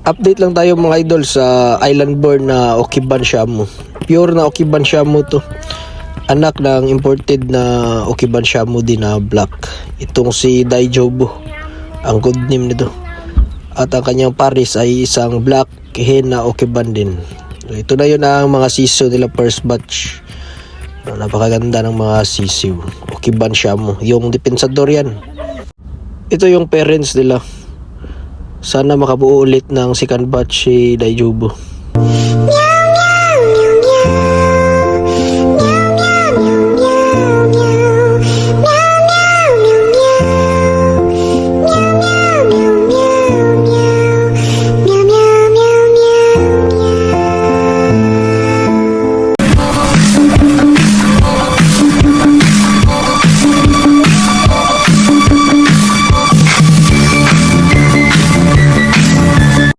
Update lang tayo mga idol sa island born na Okiban Shamu. Pure na Okiban Shamu to. Anak ng imported na Okiban Shamu din na black. Itong si Daijobu, ang good name nito. At ang kanyang pares ay isang black hen na Okiban din. Ito na yun ang mga sisiw nila first batch. Napakaganda ng mga sisiw. Okiban Shamu. Yung depensador yan. Ito yung parents nila. Sana makabuo ulit ng second batch si Daijobu.